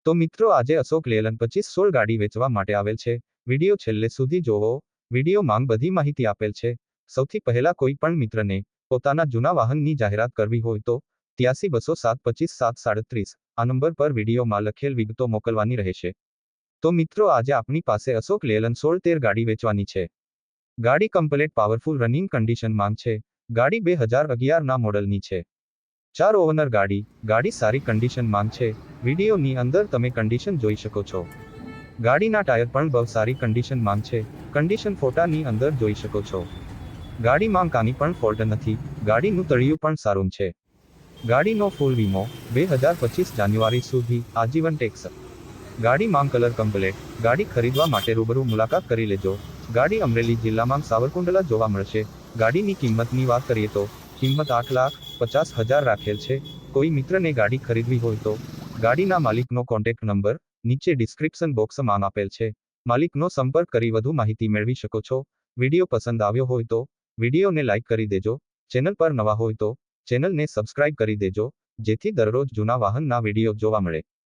તો મિત્રો આજે અશોક લેલન 2516 ગાડી વેચવા માટે આવેલ છે। વિડીયો છેલ્લે સુધી જોવો। વિડીયો માંગ બધી માહિતી આપેલ છે। સૌથી પહેલા કોઈ પણ મિત્રને પોતાના જૂના વાહનની જાહેરાત કરવી હોય તો 8320725737 આ નંબર પર વિડીયોમાં લખેલ વિગતો મોકલવાની રહેશે। તો મિત્રો આજે આપણી પાસે અશોક લેલન 1613 ગાડી વેચવાની છે। ગાડી કમ્પ્લેટ પાવરફુલ રનિંગ કન્ડિશન માંગ છે। ગાડી 2011 ના મોડલની છે। 4 ઓવનર ગાડી સારી કન્ડિશન માંગ છે। વિડીયોની અંદર તમે કન્ડિશન જોઈ શકો છો। ગાડીના ટાયર પણ બહુ સારી કન્ડિશન માંગ છે। કન્ડિશન ફોટાની અંદર જોઈ શકો છો। ગાડીમાં કાની પણ ફોલ્ટ નથી। ગાડીનું તળિયું પણ સારું છે। ગાડીનો ફૂલ વીમો 2025 જાન્યુઆરી સુધી આજીવન ટેક્સ। ગાડીમાં કલર કમ્પ્લેટ। ગાડી ખરીદવા માટે રૂબરૂ મુલાકાત કરી લેજો। ગાડી અમરેલી જિલ્લામાં સાવરકુંડલા જોવા મળશે। ગાડીની કિંમતની વાત કરીએ તો કિંમત 8,50,000 રાખેલ છે। કોઈ મિત્રને ગાડી ખરીદવી હોય તો ગાડીના માલિકનો કોન્ટેક્ટ નંબર નીચે ડિસ્ક્રિપ્શન બોક્સમાં આપેલ છે। માલિકનો સંપર્ક કરી વધુ માહિતી મેળવી શકો છો। વિડીયો પસંદ આવ્યો હોય તો વિડીયોને લાઇક કરી દેજો। ચેનલ પર નવા હોય તો ચેનલને સબસ્ક્રાઇબ કરી દેજો, જેથી દરરોજ જૂના વાહનના વિડીયો જોવા મળે।